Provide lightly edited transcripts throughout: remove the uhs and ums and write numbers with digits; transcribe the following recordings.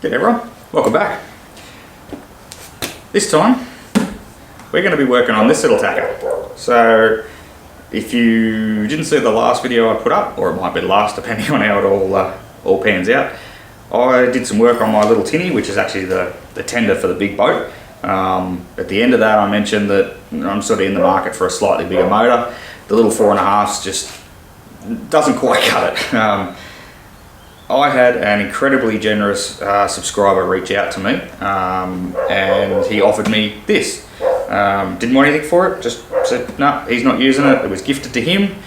G'day everyone, welcome back. This time we're going to be working on this little tacker. So if you didn't see the last video I put up, or it might be the last depending on how it all pans out, I did some work on my little tinny, which is actually the tender for the big boat. At the end of that I mentioned that I'm sort of in the market for a slightly bigger motor. The little 4.5s just doesn't quite cut it. I had an incredibly generous subscriber reach out to me and he offered me this. Didn't want anything for it, just said no, he's not using it. It was gifted to him.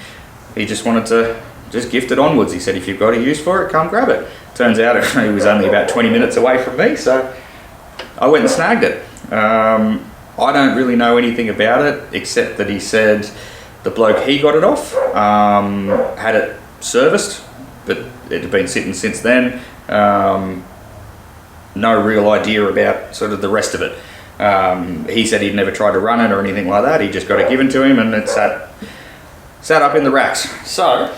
He just wanted to just gift it onwards. He said if you've got a use for it, come grab it. Turns out it was only about 20 minutes away from me, so I went and snagged it. I don't really know anything about it except that he said the bloke he got it off had it serviced, but it had been sitting since then. No real idea about sort of the rest of it. He said he'd never tried to run it or anything like that. He just got it given to him and it sat up in the racks. So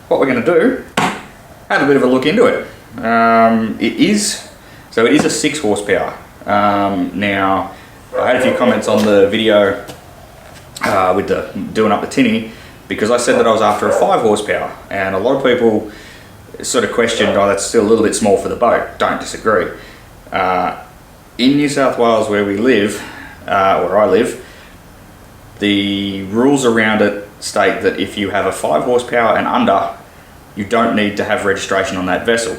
what we're going to do, have a bit of a look into it. It is a 6 horsepower. Now I had a few comments on the video with the doing up the tinny, because I said that I was after a 5 horsepower, and a lot of people sort of questioned, oh, that's still a little bit small for the boat. Don't disagree. In New South Wales where we live, where I live, the rules around it state that if you have a 5 horsepower and under, you don't need to have registration on that vessel.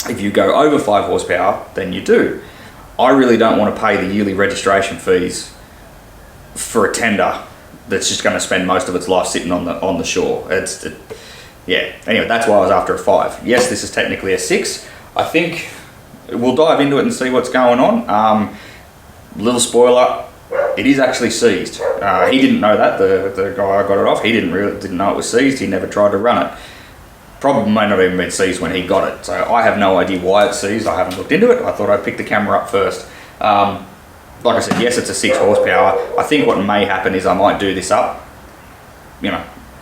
If you go over 5 horsepower, then you do. I really don't want to pay the yearly registration fees for a tender that's just going to spend most of its life sitting on the shore. Yeah, anyway, that's why I was after a 5. Yes, this is technically a 6. I think we'll dive into it and see what's going on. Little spoiler, it is actually seized. He didn't know that, the guy I got it off. He didn't know it was seized. He never tried to run it. Probably may not even been seized when he got it. So I have no idea why it's seized. I haven't looked into it. I thought I'd pick the camera up first. Like I said, yes, it's a 6 horsepower. I think what may happen is I might do this up,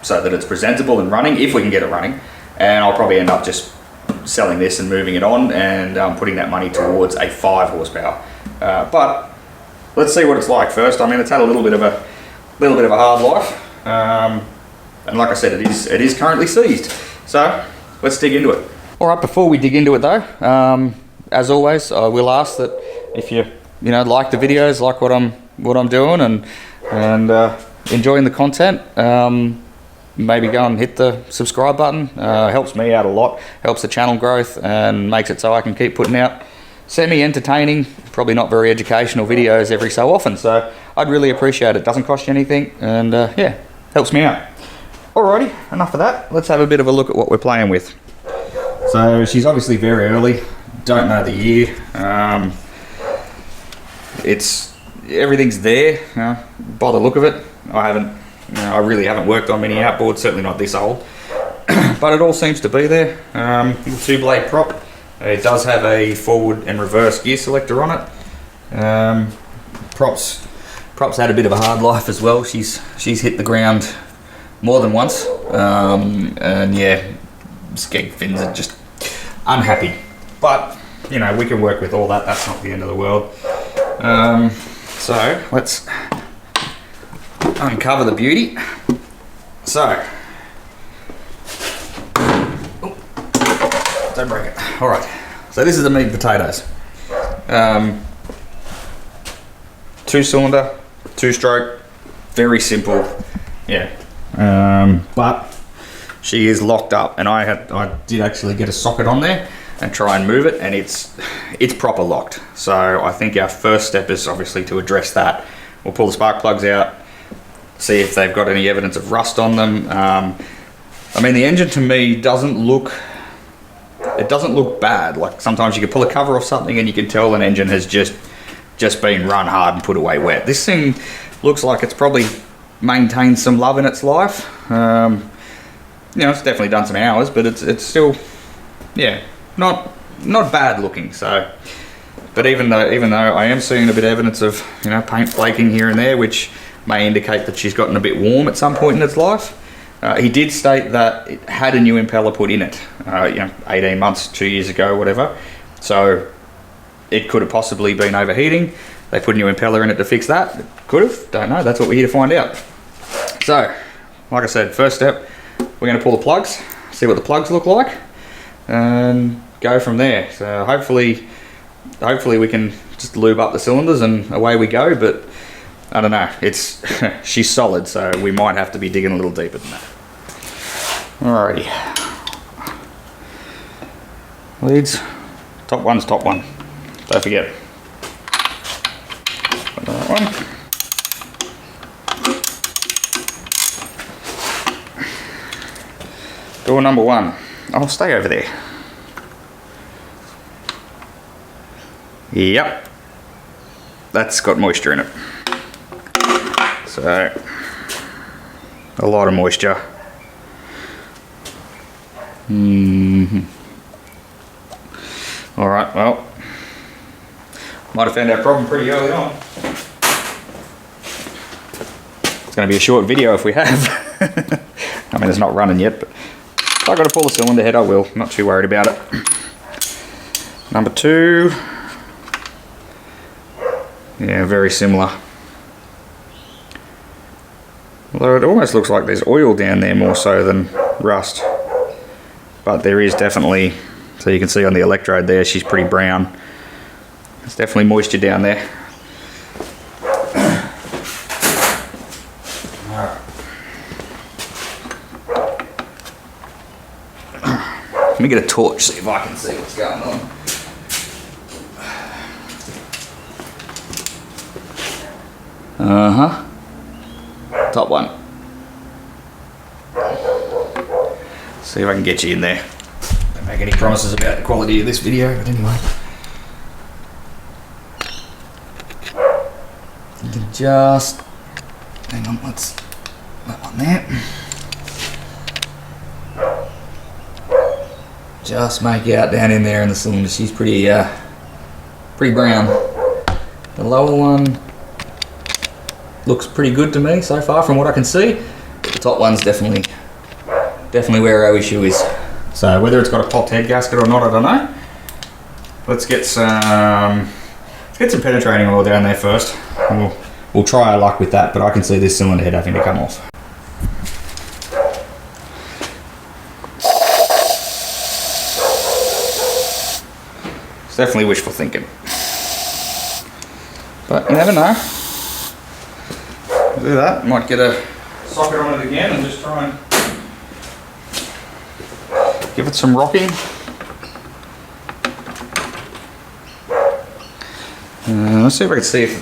so that it's presentable and running, if we can get it running. And I'll probably end up just selling this and moving it on and putting that money towards a 5 horsepower. But let's see what it's like first. I mean, it's had a little bit of a hard life. And like I said, it is currently seized. So let's dig into it. All right, before we dig into it though, as always, I will ask that if you like the videos, like what I'm doing, and enjoying the content, maybe go and hit the subscribe button. Helps me out a lot, helps the channel growth, and makes it so I can keep putting out semi-entertaining, probably not very educational videos every so often. So I'd really appreciate it. Doesn't cost you anything, and yeah, helps me out. Alrighty, enough of that. Let's have a bit of a look at what we're playing with. So she's obviously very early. Don't know the year. Everything's there by the look of it. I really haven't worked on many outboards, certainly not this old, but it all seems to be there. 2-blade prop. It does have a forward and reverse gear selector on it. Props had a bit of a hard life as well. She's hit the ground more than once, and yeah, skeg fins are just unhappy. But we can work with all that. That's not the end of the world. So let's uncover the beauty. So, don't break it. All right. So this is the meat and potatoes. 2-cylinder, 2-stroke, very simple. Yeah. But she is locked up, and I did actually get a socket on there and try and move it, and it's proper locked. So I think our first step is obviously to address that. We'll pull the spark plugs out, see if they've got any evidence of rust on them. I mean, the engine to me doesn't look bad. Like sometimes you can pull a cover off something and you can tell an engine has just been run hard and put away wet. This thing looks like it's probably maintained some love in its life. It's definitely done some hours, but it's still, yeah, not bad looking. So, but even though I am seeing a bit of evidence of paint flaking here and there, which may indicate that she's gotten a bit warm at some point in its life. He did state that it had a new impeller put in it, 18 months, 2 years ago, whatever. So it could have possibly been overheating. They put a new impeller in it to fix that. It could have, don't know. That's what we're here to find out. So, like I said, first step, we're going to pull the plugs, see what the plugs look like, and go from there. So hopefully we can just lube up the cylinders and away we go, but I don't know. It's she's solid, so we might have to be digging a little deeper than that. Alrighty. Leads. Top one's top one. Don't forget. That one. Door number one. I'll stay over there. Yep. That's got moisture in it. So, a lot of moisture. Alright, well, might have found our problem pretty early on. It's going to be a short video if we have. I mean, it's not running yet, but if I've got to pull the cylinder head, I will. Not too worried about it. Number two. Yeah, very similar. Although it almost looks like there's oil down there more so than rust. But there is definitely, so you can see on the electrode there, she's pretty brown. There's definitely moisture down there. Let me get a torch, see if I can see what's going on. Top one. See if I can get you in there. Don't make any promises about the quality of this video, but anyway. You can just, hang on, what's that one there? Just make out down in there in the cylinder. She's pretty brown. The lower one looks pretty good to me so far from what I can see. The top one's definitely where our issue is. So whether it's got a popped head gasket or not, I don't know. Let's get some penetrating oil down there first. And we'll try our luck with that, but I can see this cylinder head having to come off. It's definitely wishful thinking. But you never know. Do that, might get a socket on it again and just try and give it some rocking. Let's see if I can see if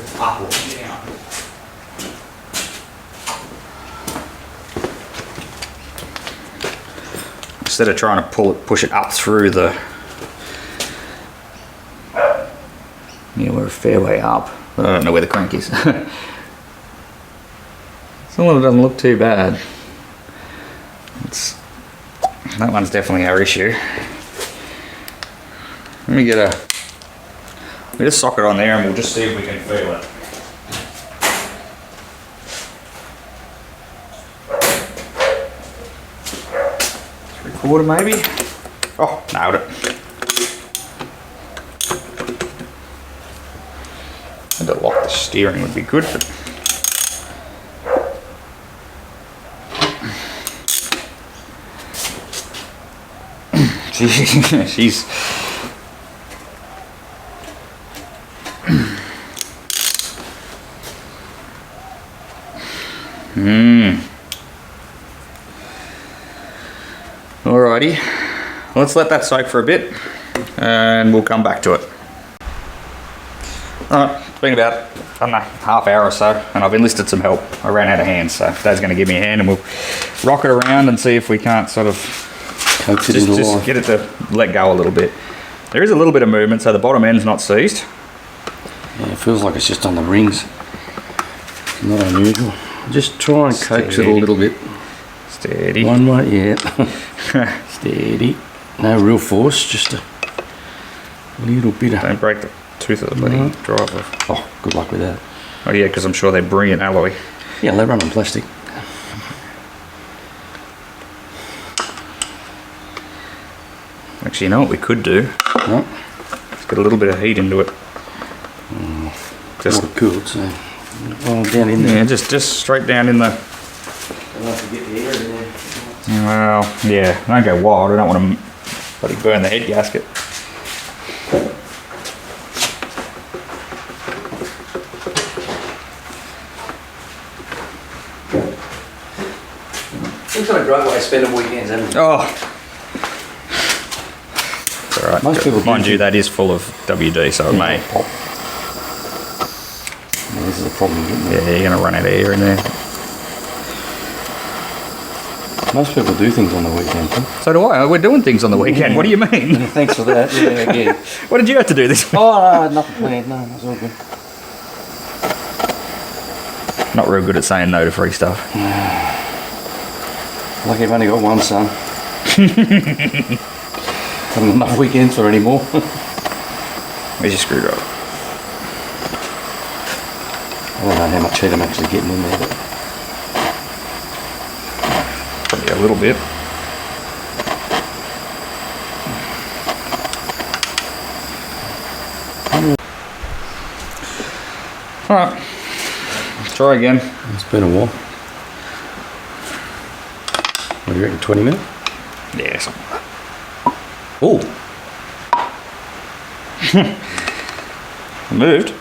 it's up or down. Instead of trying to push it up through the, yeah, we're a fair way up. I don't know where the crank is. Some of it doesn't look too bad. That one's definitely our issue. Let me get a socket on there and we'll just see if we can feel it. 3/4 maybe. Oh, nailed it. And to lock the steering would be good, but she's Alrighty, let's let that soak for a bit and we'll come back to it. Alright, it's been about, I don't know, half hour or so, and I've enlisted some help. I ran out of hands, so Dad's going to give me a hand and we'll rock it around and see if we can't sort of just get it to let go a little bit. There is a little bit of movement, so the bottom end's not seized. Yeah, it feels like it's just on the rings. Not unusual. Just try and coax it a little bit. Steady. One way, yeah. Steady. No real force, just a little bit of... Don't break the tooth of the bloody driver. Oh, good luck with that. Oh yeah, because I'm sure they're brilliant alloy. Yeah, they run on plastic. Actually, you know what we could do? No. Let's get a little bit of heat into it. Just Water cooled, so well, down in there. yeah, just straight down in the. Don't have to get the air in there. Well, yeah, don't go wild. I don't want to bloody burn the head gasket. It's got a great way of spending weekends, haven't it? Oh, it's all right. Most people mind do you, that is full of WD, so it may. Pop. Yeah, this is a problem getting there. Yeah, you're gonna run out of air in there. Most people do things on the weekend. Huh? So do I. We're doing things on the weekend. What do you mean? Thanks for that. Yeah, again. What did you have to do this week? Oh, no, nothing planned. No, it's all good. Not real good at saying no to free stuff. Lucky I've only got one son. Haven't got enough weekends for anymore. Where's your screwdriver? I don't know how much heat I'm actually getting in there. But Probably a little bit. Alright. Try again. it's been a while. What do you reckon, 20 minutes? Yeah, something like Oh, that. Moved.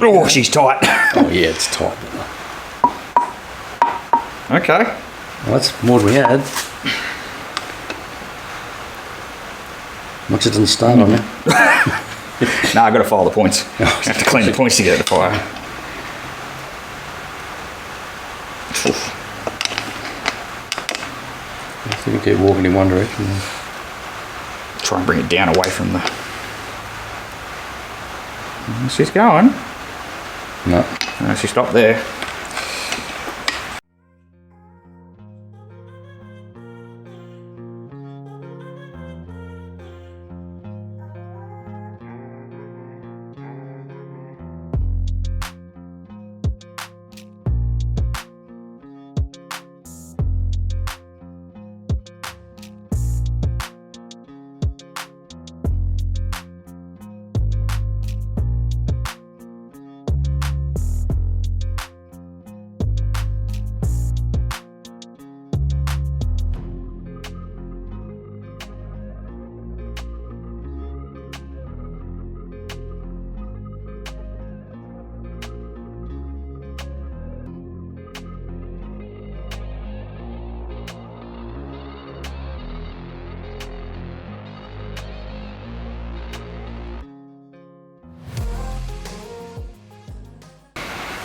Oh, she's tight. oh yeah, it's tight. Okay. Well, that's more than we had. Much it didn't start on it. Nah, I've got to file the points. I have to clean the points to get the fire. I think we keep walking in one direction. Try and bring it down away from the... She's going. No. She stopped there.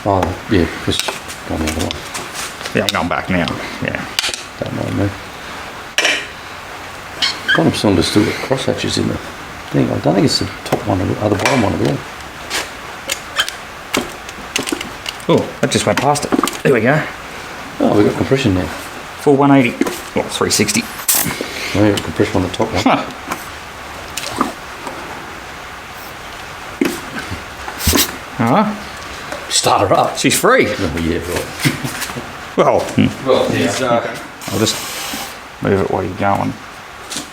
Oh, yeah, because gone the other way. Yeah, I'm going back now. Yeah. Don't mind me. Kind of still understood the crosshatches in the thing. I don't think it's the top one or the bottom one at all. Oh, that just went past it. There we go. Oh, we've got compression now. Full 180. Well, 360. Oh, we've got compression on the top one. Huh. Ah, Start her up. she's free. Oh, yeah, right. Well, Well, yeah. I'll just move it while you're going.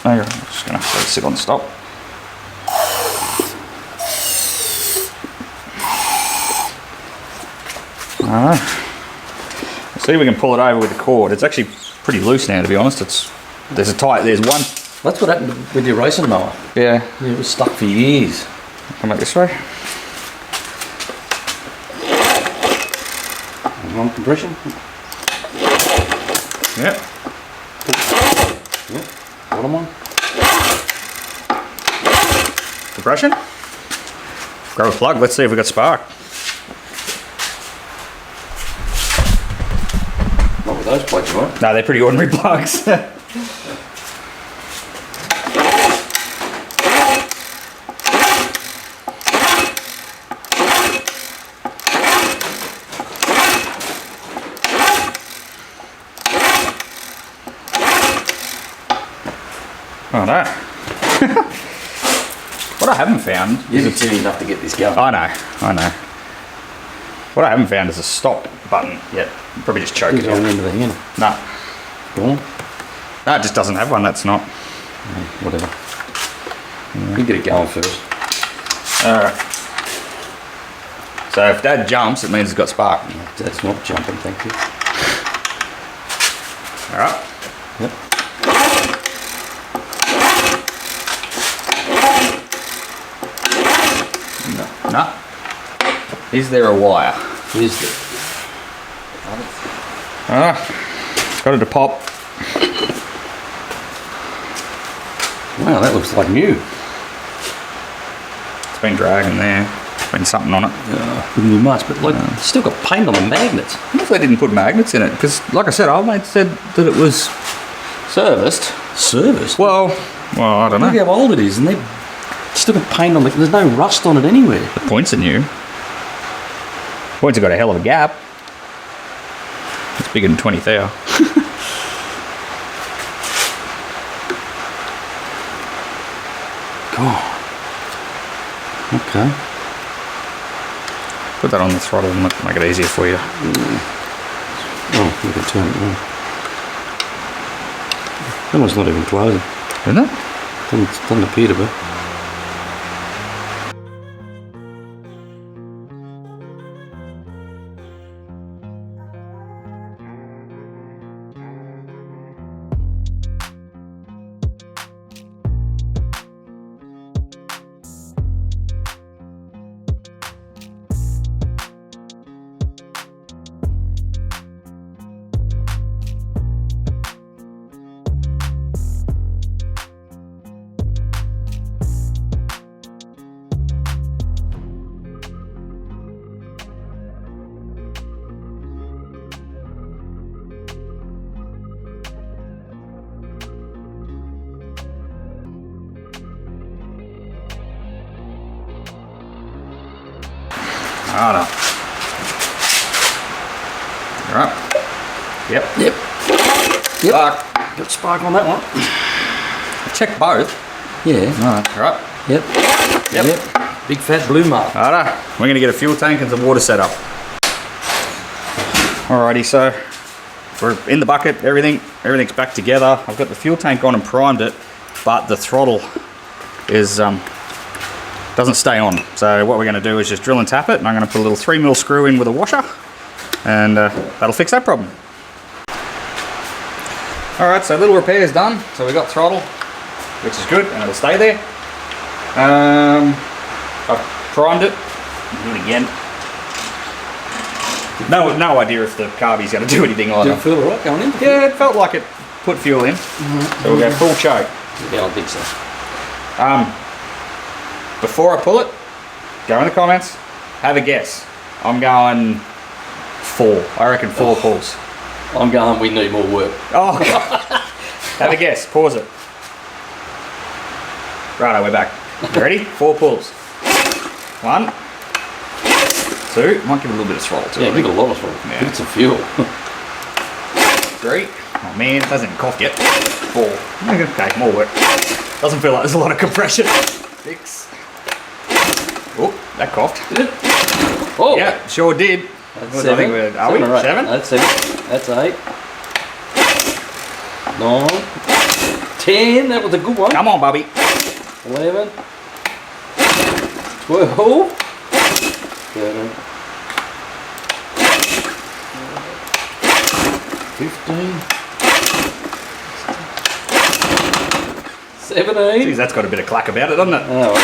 There, I'm just going to sit on stop. Alright. See if we can pull it over with the cord. It's actually pretty loose now, to be honest. There's one. That's what happened with your racing mower. Yeah. Yeah, it was stuck for years. Come back this way. On compression. Yep. Yep. Bottom one. Compression. Grab a plug. Let's see if we got spark. Not with those plugs, right? No, they're pretty ordinary plugs. Oh no. What I haven't found You haven't seen enough to get this going. I know. What I haven't found is a stop button yet. Probably just choke It's it on out. the end of the hand. No. Go on. No, it just doesn't have one, that's not. Whatever. You get it going first. Alright. So if that jumps, it means it's got spark. That's not jumping, thank you. Alright. Yep. No. Is there a wire? Is there? Got it to pop. Wow, that looks like new. It's been dragging there. There's been something on it. Wouldn't be much, but like, it's still got paint on the magnets. I wonder if they didn't put magnets in it, because like I said, old mate said that it was Serviced? Serviced? well, I don't Look know. how old it is, and they've still got paint on it. There's no rust on it anywhere. The points are new. Points have got a hell of a gap. It's bigger than 20 thou. God. Okay. Put that on the throttle and make it easier for you. Oh, you can turn it on. That one's not even closing. Isn't it? Doesn't appear to be. Righto. Alright. Yep. Yep. Spark. Got spark on that one. Check both. Yeah. Alright. Yep. Yep. Big fat blue mark. Righto. We're going to get a fuel tank and some water set up. Alrighty, so we're in the bucket, everything's back together. I've got the fuel tank on and primed it, but the throttle is doesn't stay on. So what we're going to do is just drill and tap it, and I'm going to put a little 3mm screw in with a washer, and that'll fix that problem. Alright, so little repairs done. So we got throttle, which is good, and it'll stay there. I've primed it. Do it again. No idea if the carby's going to do anything either. Did it feel alright going in? Yeah, it felt like it put fuel in. So we'll go full choke. Yeah, I think so. Before I pull it, go in the comments, have a guess. I'm going 4. I reckon 4 pulls. I'm going, we need more work. Oh, have a guess. Pause it. Righto, we're back. You ready? 4 pulls. 1, 2. Might give it a little bit of throttle too. Yeah, we got a lot of throttle. Yeah. Give it some fuel. 3. Oh man, it hasn't coughed yet. 4. Okay, more work. Doesn't feel like there's a lot of compression. 6. Oh, that coughed. Did it? Oh! Yeah, sure did. That's I 7. think we're, are we? 7? That's 7. That's 8. 9. 10. That was a good one. Come on, Bobby. 11. 12. 13. 15. 17. Jeez, that's got a bit of clack about it, doesn't it? Oh.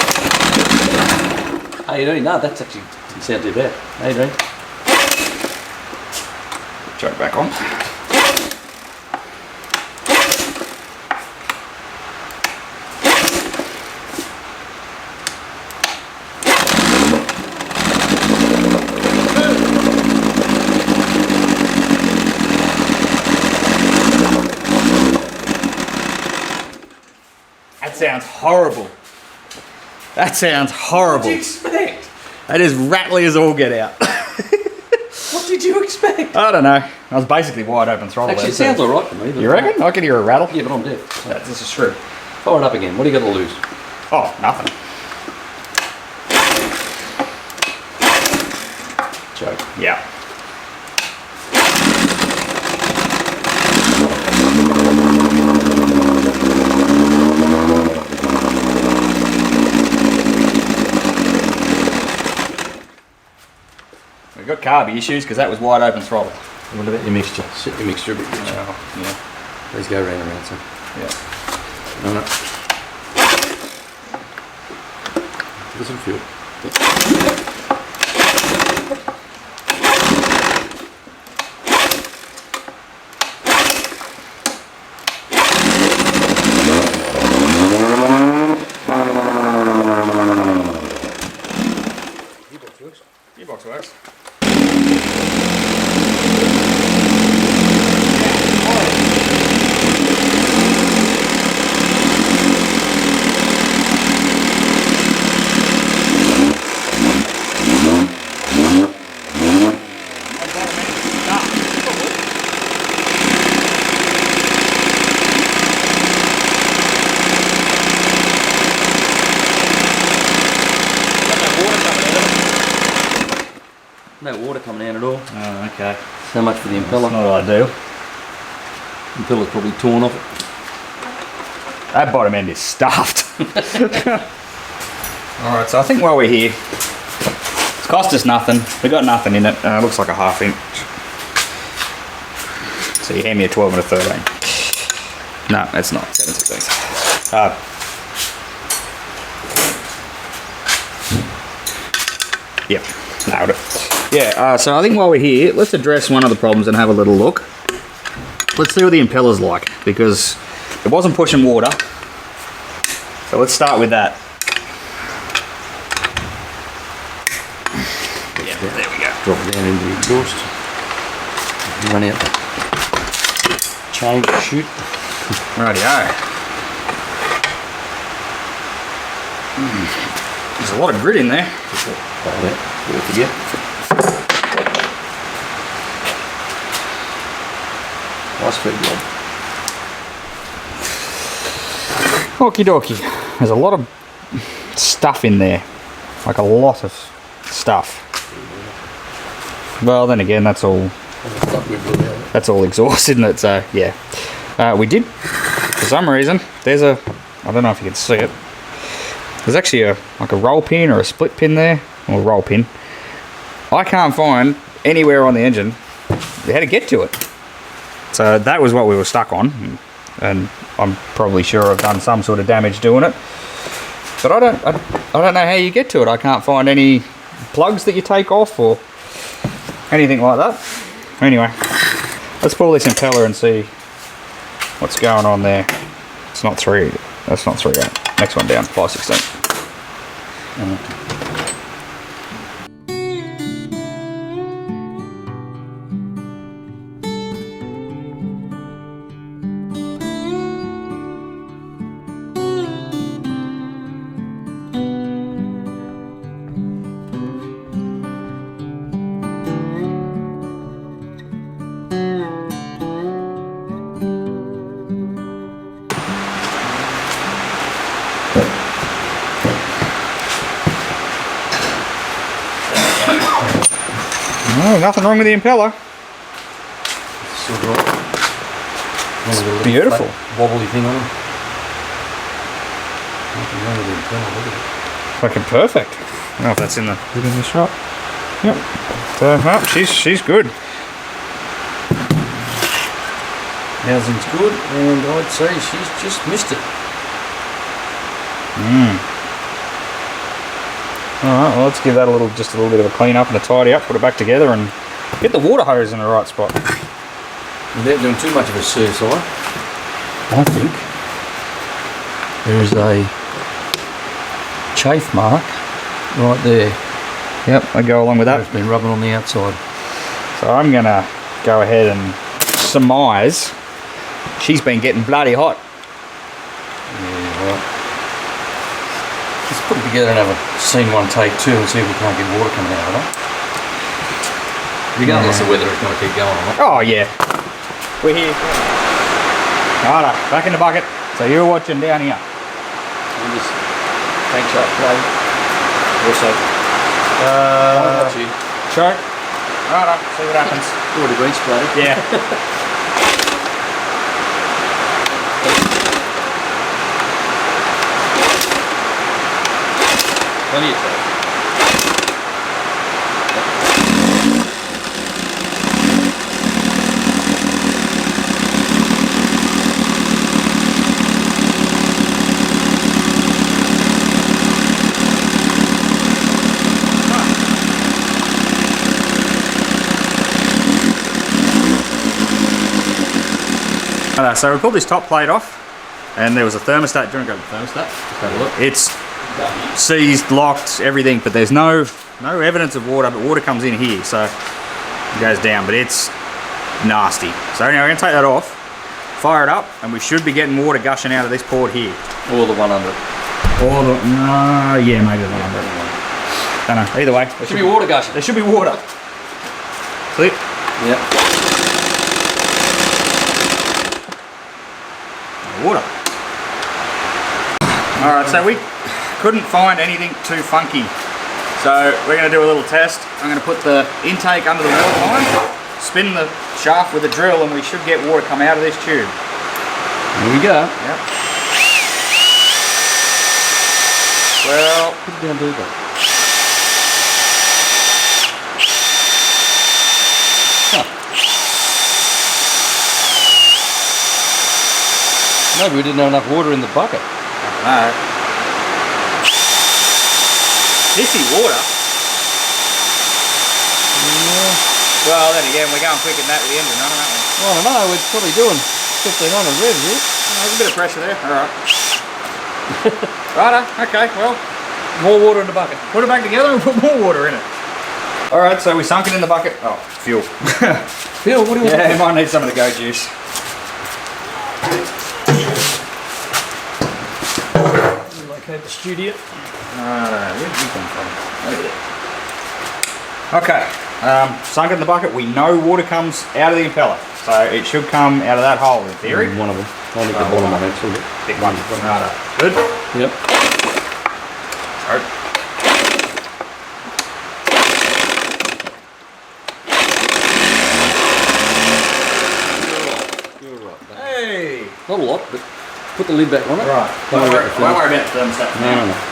18. No, that's actually didn't sound too bad. 18. Choke back on. That sounds horrible. That sounds horrible. What did you expect? That is rattly as all get out. What did you expect? I don't know. I was basically wide open throttle. Actually, it there, sounds alright to me. You reckon? I can hear a rattle. Yeah, but I'm deaf. Yeah, this is true. Fire it up again. What do you got to lose? Oh, nothing. Joke. Yeah. We've got carby issues because that was wide open throttle. What about your mixture? Set your mixture a bit, Richard. Yeah. Please go round and round, son. Yeah. No, no. Give us some fuel. Gearbox works. No water coming out at all. Oh, okay. So much for the impeller. Not ideal. Impeller's probably torn off it. That bottom end is stuffed. Alright, so I think while we're here, it's cost us nothing. We got nothing in it. Looks like a 1/2 inch. So you hand me a 12 and a 13. No, it's not. 7/16. Yep, nailed it. Yeah, so I think while we're here, let's address one of the problems and have a little look. Let's see what the impeller's like, because it wasn't pushing water. So let's start with that. Yeah, there we go. Drop it down into the exhaust. Run out the chain to shoot. Rightio. There's a lot of grit in there. Worth it, yeah. Nice feed job. Okie dokie. There's a lot of stuff in there. Like a lot of stuff. Well, then again, that's all exhaust, isn't it? So, yeah. We did, for some reason, there's a, I don't know if you can see it. There's actually like a roll pin or a split pin there, or a roll pin. I can't find anywhere on the engine how to get to it. So that was what we were stuck on, and I'm probably sure I've done some sort of damage doing it. But I don't know how you get to it. I can't find any plugs that you take off or anything like that. Anyway, let's pull this impeller and see what's going on there. It's not 3. That's not 3.8. Next one down, 5/16. No, nothing wrong with the impeller. Still got It's beautiful. Wobbly thing on them. Nothing wrong with the impeller, look at it. Fucking perfect. I don't know if that's in the shot. Yep. So, no, she's good. Housing's good, and I'd say she's just missed it. Alright, well, let's give that just a little bit of a clean up and a tidy up, put it back together and get the water hose in the right spot. Without doing too much of a suicide, I think there's a chafe mark right there. Yep, I go along with that. It's been rubbing on the outside. So I'm going to go ahead and surmise she's been getting bloody hot. Yeah, right. Let's put it together and have a scene 1 take 2 and see if we can't get water coming out of it. Regardless of whether it's going to keep going or not. Oh yeah, we're here. Righto, back in the bucket. So you're watching down here. We'll just tank up play. Also, watch you. Choke. Righto, see what happens. Already been splattered. Yeah. Plenty of time. Alright, so we pulled this top plate off, and there was a thermostat. Do you want to go to the thermostat? Just have a look. It's seized, locked, everything, but there's no evidence of water, but water comes in here, so it goes down, but it's nasty. So anyway, we're going to take that off, fire it up, and we should be getting water gushing out of this port here. Or the one under it. Or the, no, yeah, maybe the one under it. Don't know, either way. There should be water gushing. There should be water. See? Yep. Water. Alright, so we couldn't find anything too funky. So we're going to do a little test. I'm going to put the intake under the water line, spin the shaft with a drill, and we should get water come out of this tube. Here we go. Yep. Well, put it down deeper. Maybe we didn't have enough water in the bucket. I don't know. This is water. Yeah. Well, then again, we're going quicker than that with the engine running, aren't we? Well, I don't know, we're probably doing 1500 revs here. There's a bit of pressure there. Alright. Righto, okay, well, More water in the bucket. put it back together and put more water in it. Alright, so we sunk it in the bucket. Oh, fuel. Phil, what do you want? Yeah, it might need some of the goat juice. Locate the studio. Where did you come from? Over there. Okay, sunk it in the bucket. We know water comes out of the impeller, so it should come out of that hole in theory. One of them. I think the bottom one actually. Big one. Righto. Good. Yep. Sorry. Hey! Not a lot, but put the lid back on it. Right. Don't worry about the thermostat. No.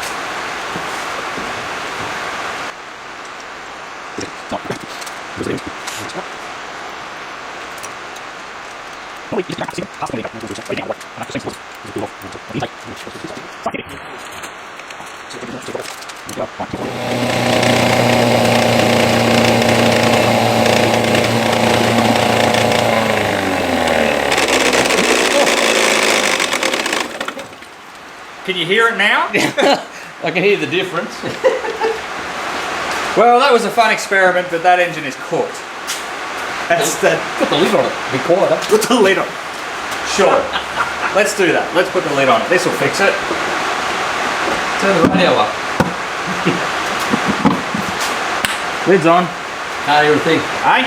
Can you hear it now? I can hear the difference. Well, that was a fun experiment, but that engine is cooked. That's the... Put the lid on it. Be quieter. Put the lid on. Sure. Let's do that. Let's put the lid on it. This will fix it. Turn the radio up. Lid's on. Can't hear a thing. Hey?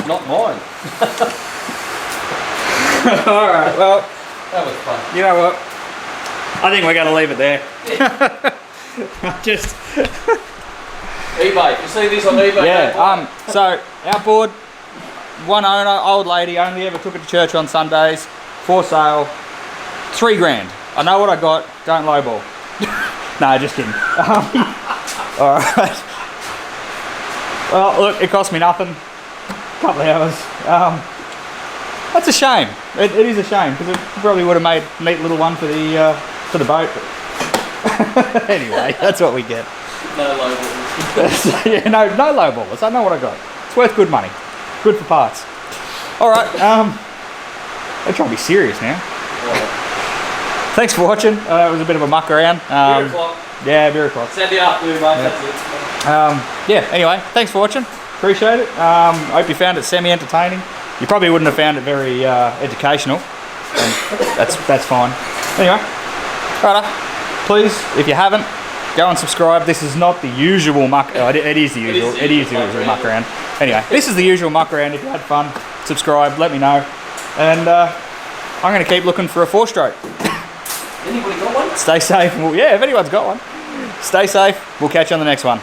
Not mine. Alright, well, That was fun. you know what? I think we're going to leave it there. Just... eBay. You see this on eBay? Yeah, so, Outboard, one owner, old lady, only ever took it to church on Sundays, for sale, $3,000. I know what I got, don't lowball. No, just kidding. Alright. Well, look, it cost me nothing. Couple of hours. That's a shame. It is a shame because it probably would have made a neat little one for the boat. But anyway, that's what we get. No lowball. Yeah, no lowballers. I know what I got. It's worth good money. Good for parts. All right. I'm trying to be serious now. Thanks for watching. It was a bit of a muck around. Beer o'clock. Yeah, beer o'clock. Sunday afternoon, mate. That's it. Yeah. Anyway, thanks for watching. Appreciate it. Hope you found it semi-entertaining. You probably wouldn't have found it very educational, and that's fine. Anyway, righto. Please, if you haven't, go and subscribe. This is not the usual muck. Oh, it is the usual. It is the usual muck around. Anyway, this is the usual muck around. If you had fun, subscribe. Let me know, and I'm going to keep looking for a 4-stroke. Anybody got one? Stay safe. Well, yeah, if anyone's got one, stay safe. We'll catch you on the next one.